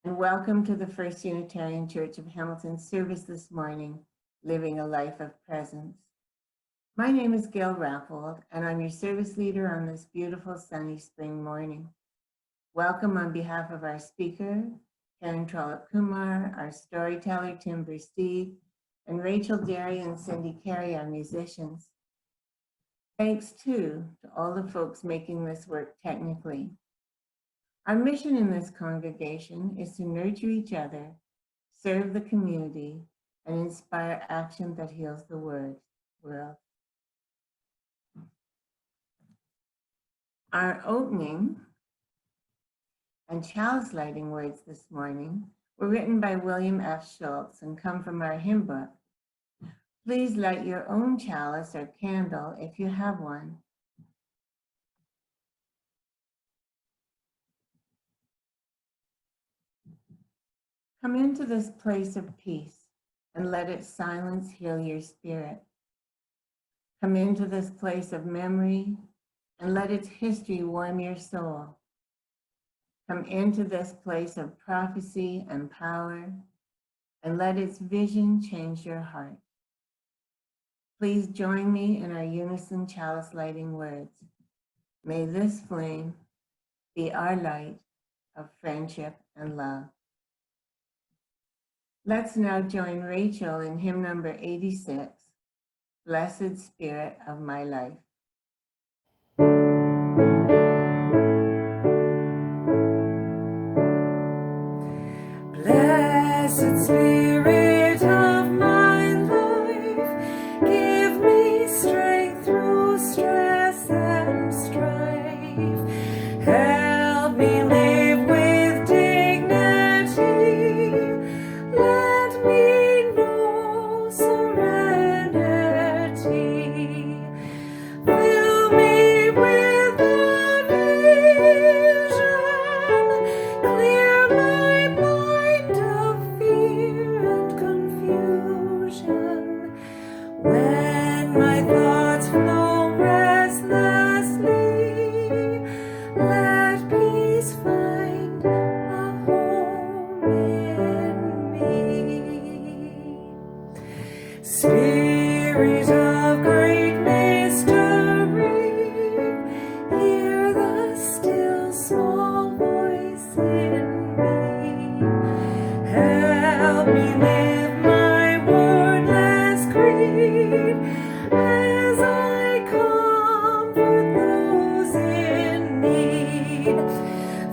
and welcome to the First Unitarian Church of Hamilton service this morning, Living a Life of Presence. My name is Gail Rappold, and I'm your service leader on this beautiful sunny spring morning. Welcome on behalf of our speaker, Karen Trollope-Kumar, our storyteller, Tim Versteeg, and Rachel Derry and Cindy Carey, our musicians. Thanks too to all the folks making this work technically. Our mission in this congregation is to nurture each other, serve the community, and inspire action that heals the world. Our opening and chalice lighting words this morning were written by William F. Schultz and come from our hymn book. Please light your own chalice or candle if you have one. Come into this place of peace and let its silence heal your spirit. Come into this place of memory and let its history warm your soul. Come into this place of prophecy and power and let its vision change your heart. Please join me in our unison chalice lighting words. May this flame be our light of friendship and love. Let's now join Rachel in hymn number 86, Blessed Spirit of My Life. Blessed Spirit of my life, give me strength through stress and strife. Help me live with dignity. Let me know serenity. Fill me with a vision. Clear my mind of fear and confusion. When my thoughts flow restlessly, let peace find a home in me. Spirit of great mystery, hear the still small voice in me. Help me live my wordless creed as I comfort those in need.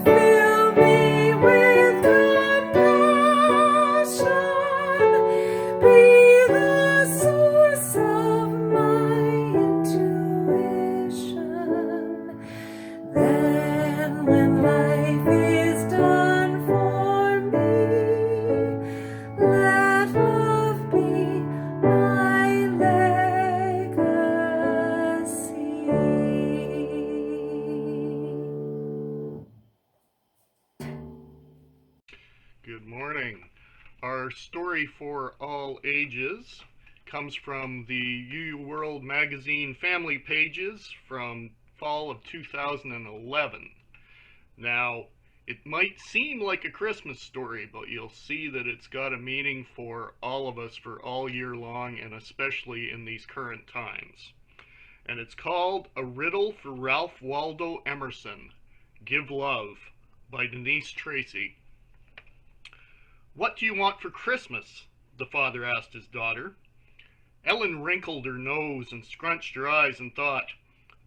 Fill me with compassion, be the source of my intuition. Then when life is done for me, let love be my legacy. Good morning. Our story for all ages comes from the UU World magazine family pages from fall of 2011. Now, it might seem like a Christmas story, but you'll see that it's got a meaning for all of us for all year long, and especially in these current times. And it's called A Riddle for Ralph Waldo Emerson, Give Love, by Denise Tracy. "What do you want for Christmas?" the father asked his daughter. Ellen wrinkled her nose and scrunched her eyes and thought,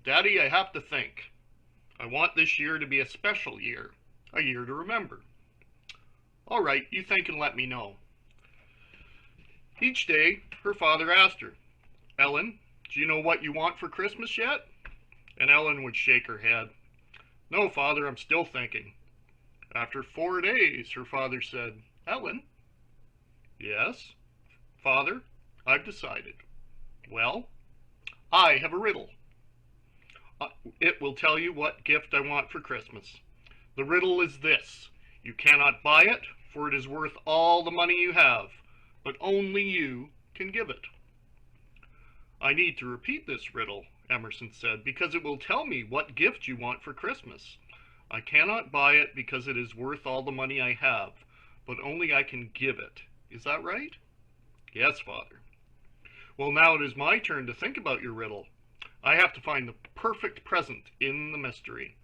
"Daddy, I have to think. I want this year to be a special year, a year to remember." "All right, you think and let me know." Each day, her father asked her, "Ellen, do you know what you want for Christmas yet?" And Ellen would shake her head. "No, Father, I'm still thinking." After 4 days, her father said, "Ellen." "Yes, Father, I've decided." "Well, I have a riddle. It will tell you what gift I want for Christmas. The riddle is this: you cannot buy it, for it is worth all the money you have, but only you can give it." "I need to repeat this riddle," Emerson said, "because it will tell me what gift you want for Christmas. I cannot buy it because it is worth all the money I have, but only I can give it. Is that right? Yes, Father. Well, now it is my turn to think about your riddle. I have to find the perfect present in the mystery.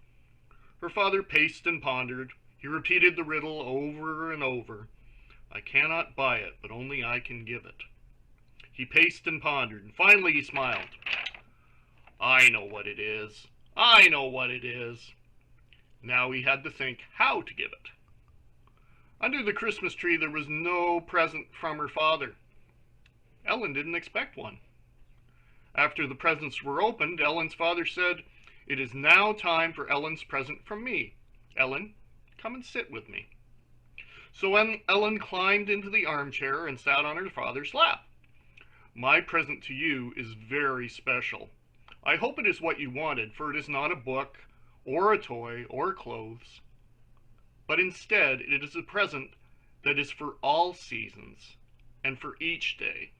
Her father paced and pondered. He repeated the riddle over and over. I cannot buy it, but only I can give it. He paced and pondered, and finally he smiled. I know what it is. I know what it is. Now he had to think how to give it. Under the Christmas tree there was no present from her father. Ellen didn't expect one. After the presents were opened, Ellen's father said, "It is now time for Ellen's present from me. Ellen, come and sit with me." So Ellen climbed into the armchair and sat on her father's lap. My present to you is very special. I hope it is what you wanted, for it is not a book, or a toy, or clothes. But instead, it is a present that is for all seasons, and for each day.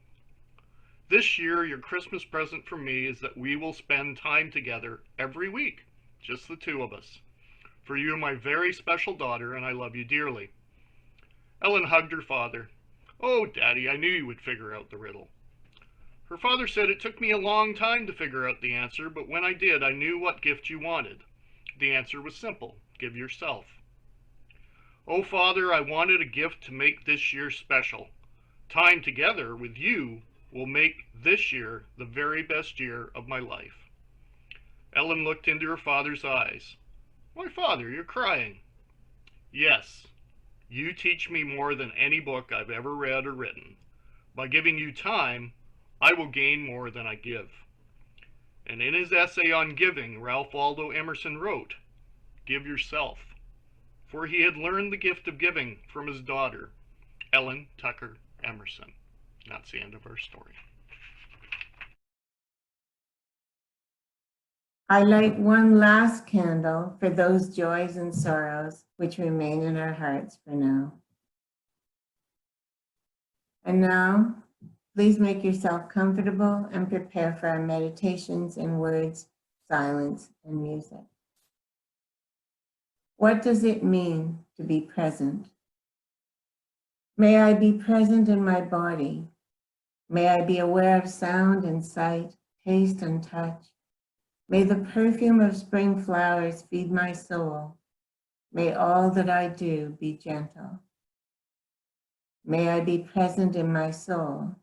This year, your Christmas present for me is that we will spend time together every week, just the two of us. For you are my very special daughter, and I love you dearly. Ellen hugged her father. Oh, Daddy, I knew you would figure out the riddle. Her father said, it took me a long time to figure out the answer, but when I did, I knew what gift you wanted. The answer was simple. Give yourself. Oh, Father, I wanted a gift to make this year special. Time together with you will make this year the very best year of my life. Ellen looked into her father's eyes. Why, Father, you're crying. Yes, you teach me more than any book I've ever read or written. By giving you time, I will gain more than I give. And in his essay on giving, Ralph Waldo Emerson wrote, give yourself. For he had learned the gift of giving from his daughter, Ellen Tucker Emerson. That's the end of our story. I light one last candle for those joys and sorrows which remain in our hearts for now. And now, please make yourself comfortable and prepare for our meditations in words, silence, and music. What does it mean to be present? May I be present in my body. May I be aware of sound and sight, taste and touch. May the perfume of spring flowers feed my soul. May all that I do be gentle. May I be present in my soul.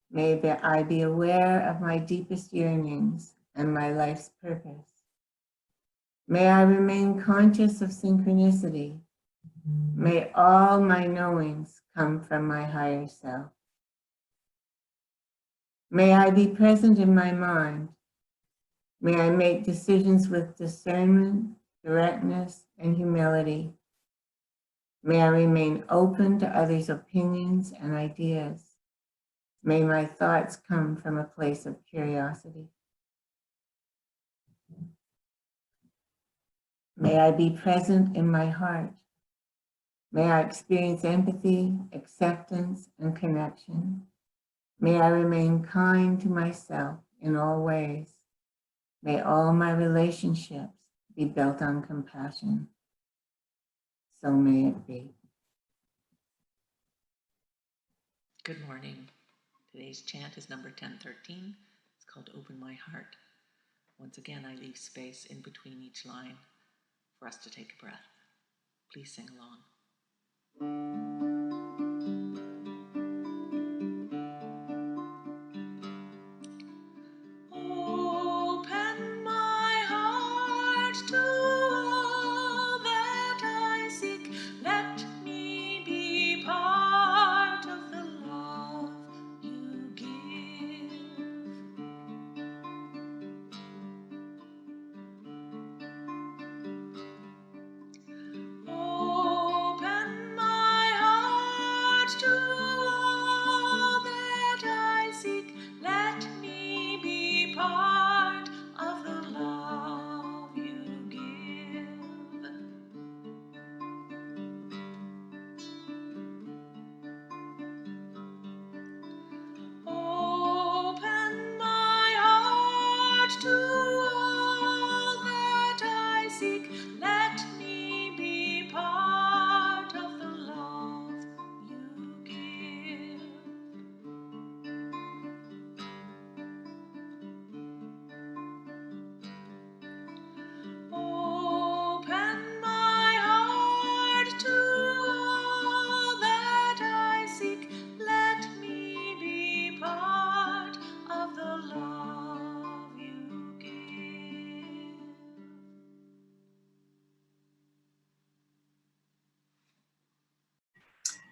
May I be aware of my deepest yearnings and my life's purpose. May I remain conscious of synchronicity. May all my knowings come from my higher self. May I be present in my mind. May I make decisions with discernment, directness, and humility. May I remain open to others' opinions and ideas. May my thoughts come from a place of curiosity. May I be present in my heart. May I experience empathy, acceptance, and connection. May I remain kind to myself in all ways. May all my relationships be built on compassion. So may it be. Good morning. Today's chant is number 1013. It's called Open My Heart. Once again, I leave space in between each line for us to take a breath. Please sing along. Open my heart to all that I seek. Let me be part of the love you give. Open my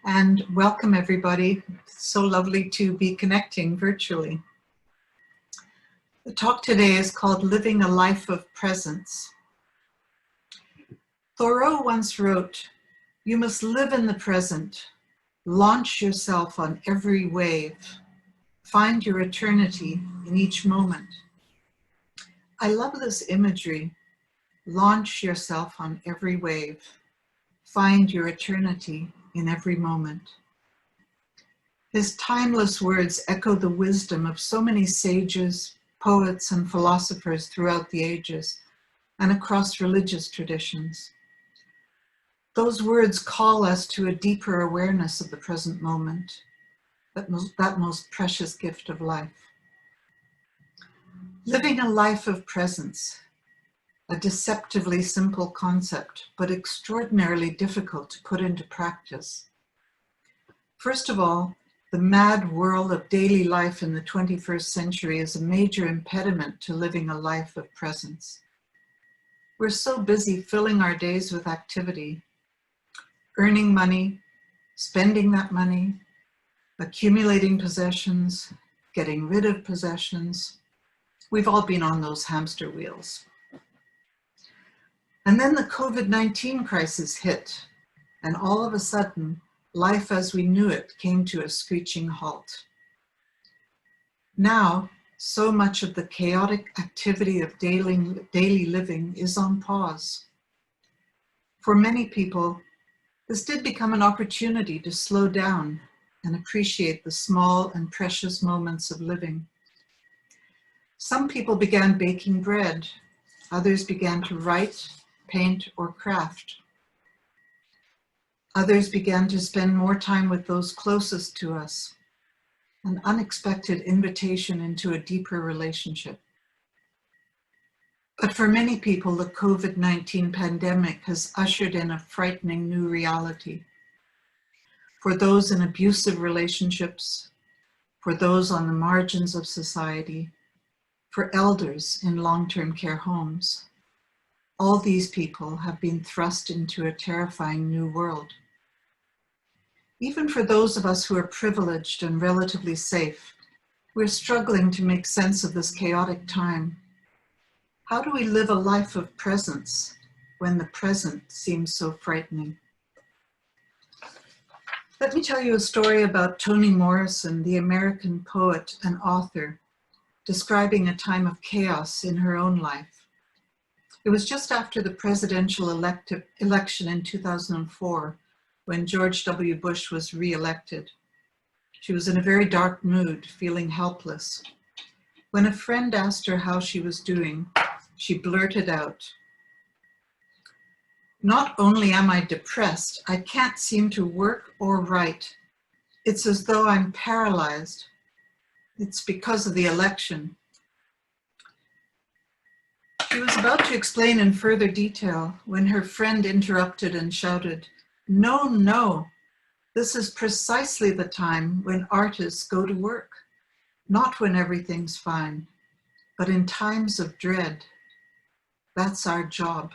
and welcome everybody. So lovely to be connecting virtually. The talk today is called Living a Life of Presence. Thoreau once wrote, "You must live in the present, launch yourself on every wave, find your eternity in each moment." I love this imagery, launch yourself on every wave, find your eternity in every moment. His timeless words echo the wisdom of so many sages, poets, and philosophers throughout the ages and across religious traditions. Those words call us to a deeper awareness of the present moment, that most precious gift of life. Living a life of presence, a deceptively simple concept, but extraordinarily difficult to put into practice. First of all, the mad whirl of daily life in the 21st century is a major impediment to living a life of presence. We're so busy filling our days with activity, earning money, spending that money, accumulating possessions, getting rid of possessions. We've all been on those hamster wheels. And then the COVID-19 crisis hit, and all of a sudden, life as we knew it came to a screeching halt. Now, so much of the chaotic activity of daily living is on pause. For many people, this did become an opportunity to slow down and appreciate the small and precious moments of living. Some people began baking bread, others began to write, paint, or craft. Others began to spend more time with those closest to us, an unexpected invitation into a deeper relationship. But for many people, the COVID-19 pandemic has ushered in a frightening new reality. For those in abusive relationships, for those on the margins of society, for elders in long-term care homes, all these people have been thrust into a terrifying new world. Even for those of us who are privileged and relatively safe, we're struggling to make sense of this chaotic time. How do we live a life of presence when the present seems so frightening? Let me tell you a story about Toni Morrison, the American poet and author, describing a time of chaos in her own life. It was just after the presidential election in 2004, when George W. Bush was re-elected. She was in a very dark mood, feeling helpless. When a friend asked her how she was doing, she blurted out, "Not only am I depressed, I can't seem to work or write. It's as though I'm paralyzed. It's because of the election." She was about to explain in further detail when her friend interrupted and shouted, "No, no, this is precisely the time when artists go to work, not when everything's fine, but in times of dread. That's our job."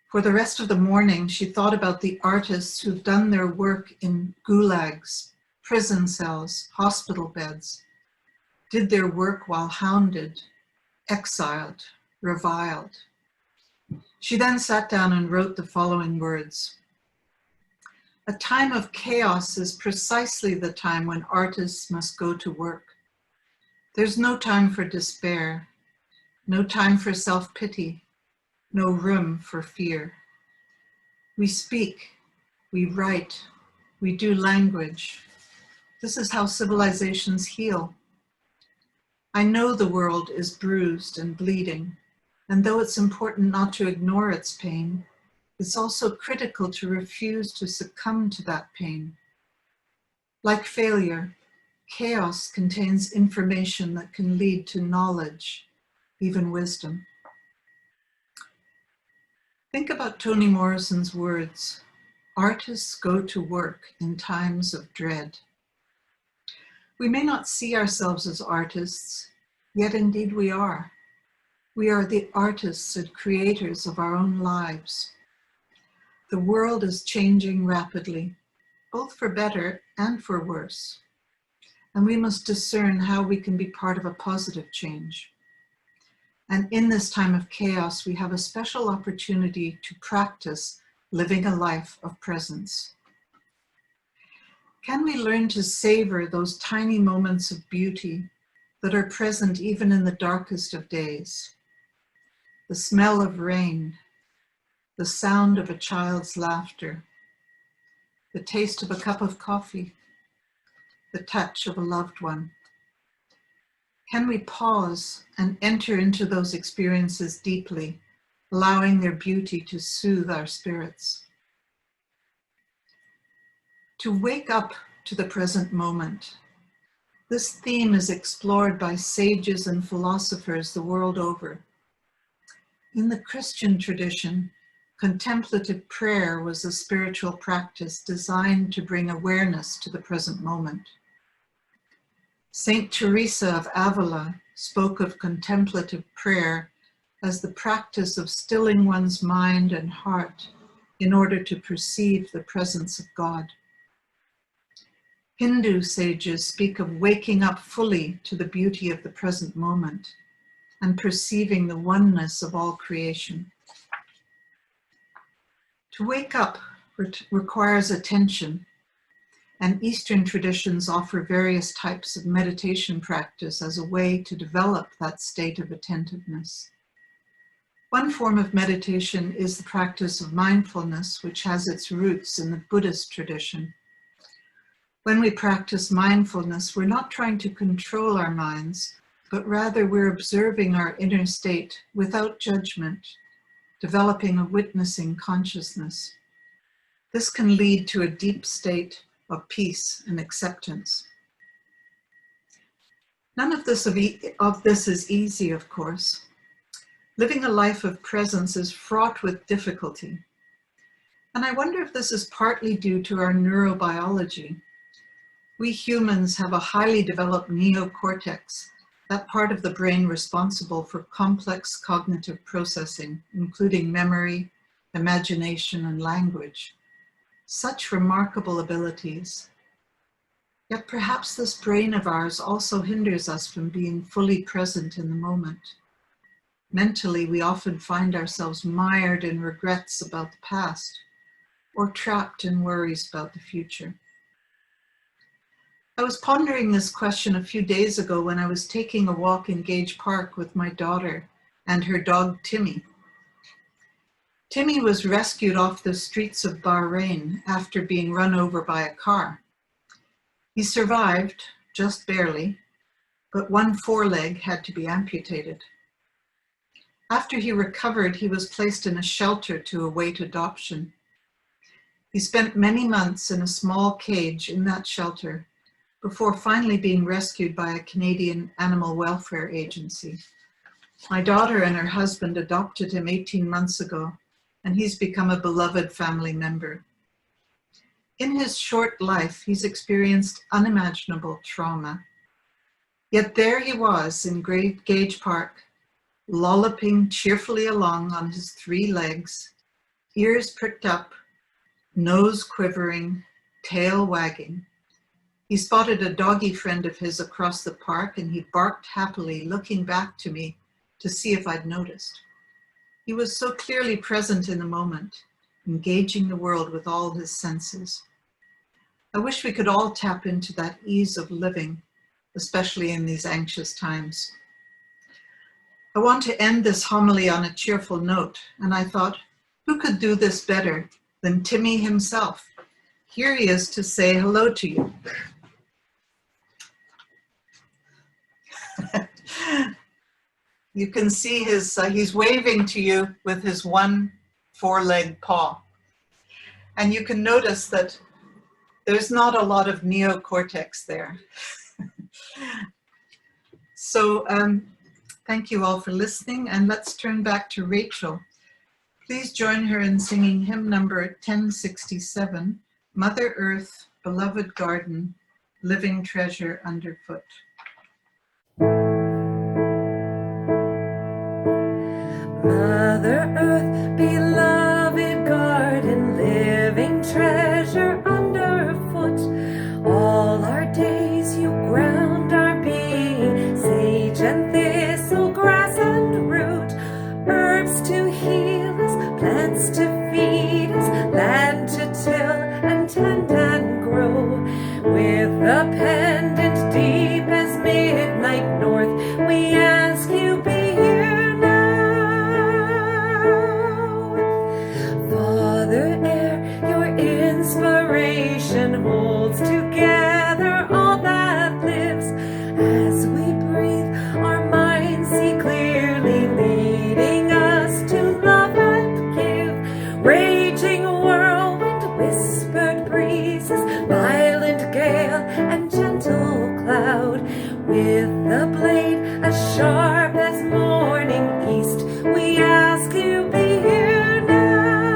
For the rest of the morning, she thought about the artists who've done their work in gulags, prison cells, hospital beds, did their work while hounded, exiled, reviled. She then sat down and wrote the following words. "A time of chaos is precisely the time when artists must go to work. There's no time for despair, no time for self-pity, no room for fear. We speak, we write, we do language. This is how civilizations heal. I know the world is bruised and bleeding, and though it's important not to ignore its pain, it's also critical to refuse to succumb to that pain. Like failure, chaos contains information that can lead to knowledge, even wisdom." Think about Toni Morrison's words, "Artists go to work in times of dread." We may not see ourselves as artists, yet indeed we are. We are the artists and creators of our own lives. The world is changing rapidly. both for better and for worse. And we must discern how we can be part of a positive change. And in this time of chaos, we have a special opportunity to practice living a life of presence. Can we learn to savor those tiny moments of beauty that are present even in the darkest of days? The smell of rain, the sound of a child's laughter, the taste of a cup of coffee, the touch of a loved one. Can we pause and enter into those experiences deeply, allowing their beauty to soothe our spirits? To wake up to the present moment. This theme is explored by sages and philosophers the world over. In the Christian tradition, contemplative prayer was a spiritual practice designed to bring awareness to the present moment. Saint Teresa of Avila spoke of contemplative prayer as the practice of stilling one's mind and heart in order to perceive the presence of God. Hindu sages speak of waking up fully to the beauty of the present moment and perceiving the oneness of all creation. To wake up requires attention, and Eastern traditions offer various types of meditation practice as a way to develop that state of attentiveness. One form of meditation is the practice of mindfulness, which has its roots in the Buddhist tradition. When we practice mindfulness, we're not trying to control our minds, but rather we're observing our inner state without judgment, developing a witnessing consciousness. This can lead to a deep state of peace and acceptance. None of this is easy, of course. Living a life of presence is fraught with difficulty. And I wonder if this is partly due to our neurobiology. We humans have a highly developed neocortex, that part of the brain responsible for complex cognitive processing, including memory, imagination, and language. Such remarkable abilities. Yet perhaps this brain of ours also hinders us from being fully present in the moment. Mentally, we often find ourselves mired in regrets about the past or trapped in worries about the future. I was pondering this question a few days ago when I was taking a walk in Gage Park with my daughter and her dog, Timmy. Timmy was rescued off the streets of Bahrain after being run over by a car. He survived, just barely, but one foreleg had to be amputated. After he recovered, he was placed in a shelter to await adoption. He spent many months in a small cage in that shelter before finally being rescued by a Canadian animal welfare agency. My daughter and her husband adopted him 18 months ago, and he's become a beloved family member. In his short life, he's experienced unimaginable trauma. Yet there he was in Great Gage Park, lolloping cheerfully along on his 3 legs, ears pricked up, nose quivering, tail wagging. He spotted a doggy friend of his across the park, and he barked happily, looking back to me to see if I'd noticed. He was so clearly present in the moment, engaging the world with all his senses. I wish we could all tap into that ease of living, especially in these anxious times. I want to end this homily on a cheerful note, and I thought, who could do this better than Timmy himself? Here he is to say hello to you. You can see he's waving to you with his one 4-leg paw. And you can notice that there's not a lot of neocortex there. So thank you all for listening, and let's turn back to Rachel. Please join her in singing hymn number 1067, Mother Earth, Beloved Garden, Living Treasure Underfoot. Mother Earth, beloved garden, living treasure underfoot. to feed us, land to till and tend and grow. With a pendant deep as midnight north, we ask you be here now. Father air, your inspiration holds together all that lives. As we breathe, our minds see clearly, leading us to love and give. Raging whirlwind, whispered breezes, violent gale and gentle cloud. With the blade as sharp as morning east, we ask you be here now.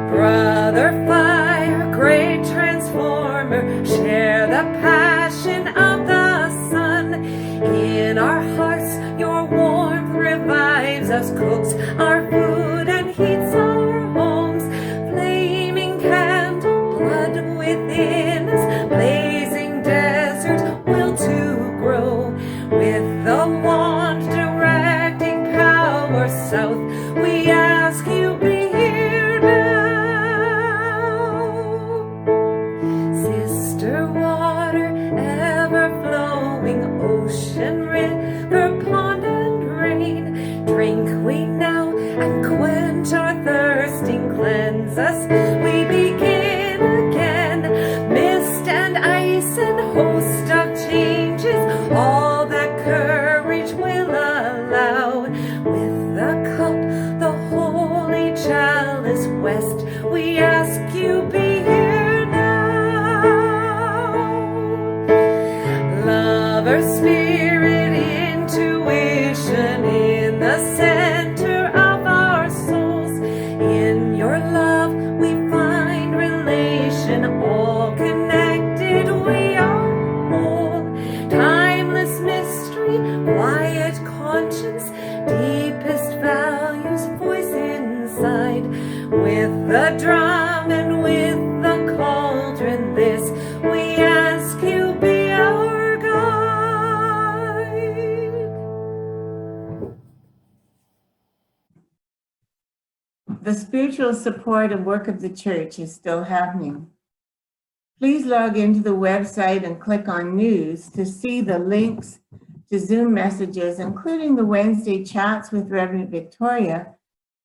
Brother fire, great transformer, share the passion of the sun. In our hearts, your warmth revives us, cooks our food and heats our homes. Flaming candle, blood within us, blazing desert, will to grow. With the wand directing power south, we ask you be here now. Sister water, ever flowing, ocean, river, pond and rain, drink we now and quench our thirsting, cleanse us, we begin again. Mist and ice and host of changes, all that courage will allow. With the cup, the holy chalice west, we ask you be here now. Lover, spirit, intuition, in the center of our souls. In your love we find relation, all connected we are whole. Timeless mystery, quiet conscience, deepest values, voice inside. With the drum and with the cauldron, this we ask you be our guide. The spiritual support and work of the church is still happening. Please log into the website and click on news to see the links to Zoom messages, including the Wednesday chats with Reverend Victoria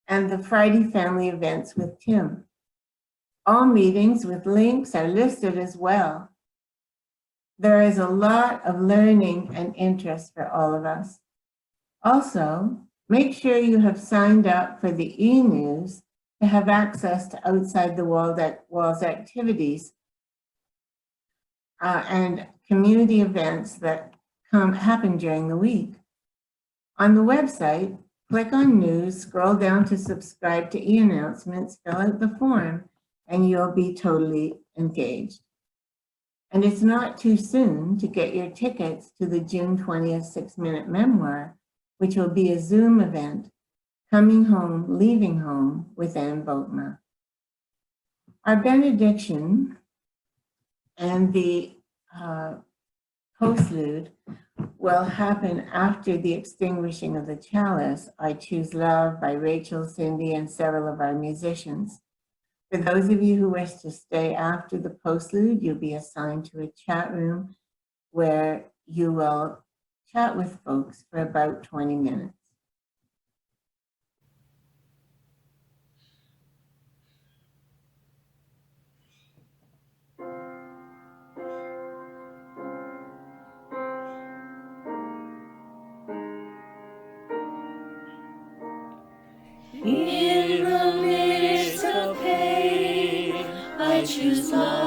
and the Friday family events with Tim. All meetings with links are listed as well. There is a lot of learning and interest for all of us. Also, make sure you have signed up for the e-news to have access to outside the walls activities and community events that happen during the week. On the website, click on news, scroll down to subscribe to e-announcements, fill out the form, and you'll be totally engaged. And it's not too soon to get your tickets to the June 20th 6-minute memoir, which will be a Zoom event, Coming Home, Leaving Home with Ann Boatma. Our benediction and the postlude will happen after the extinguishing of the chalice, I Choose Love by Rachel, Cindy, and several of our musicians. For those of you who wish to stay after the postlude, you'll be assigned to a chat room where you will chat with folks for about 20 minutes. In the midst of pain, I choose love.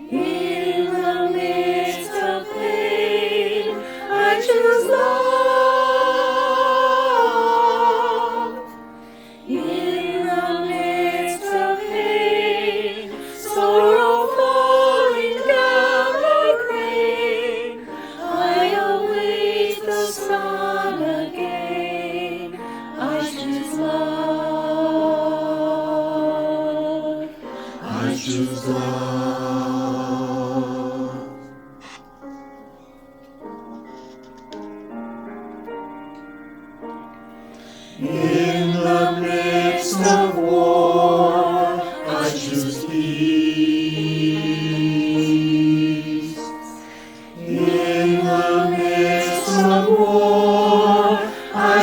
In the midst of pain, I choose love. In the midst of pain, sorrow falling down like rain, I await the sun again. I choose love. I choose love.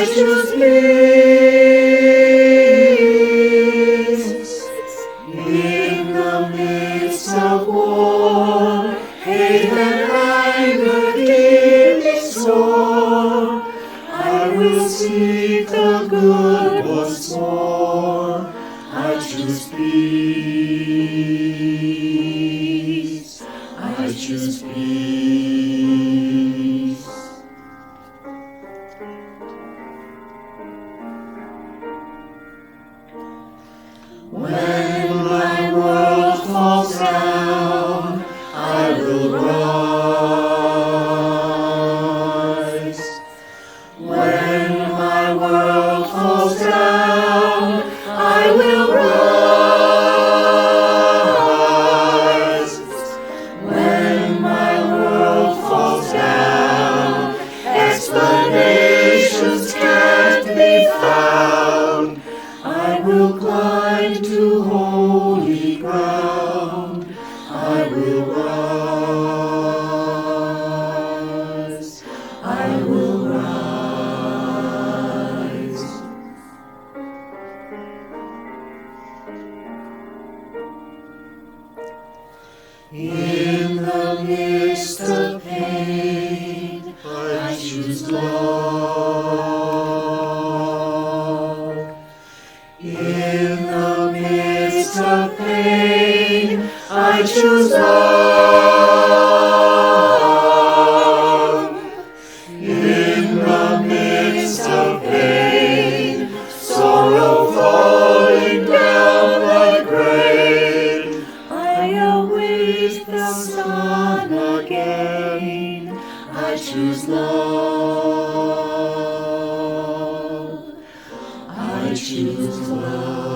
I choose peace. In the midst of war, hate and anger deeply sore, I will seek the good once more. I choose peace. I choose peace. When my world falls down, I will rise. When my world falls down, I will rise. When my world falls down, explanations can't be found. I will climb to holy ground. I will rise. I will rise. In the midst of pain, I choose love. In the midst of pain, I choose love. In the midst of pain, sorrow falling down like rain, I await the sun again. I choose love. I choose love.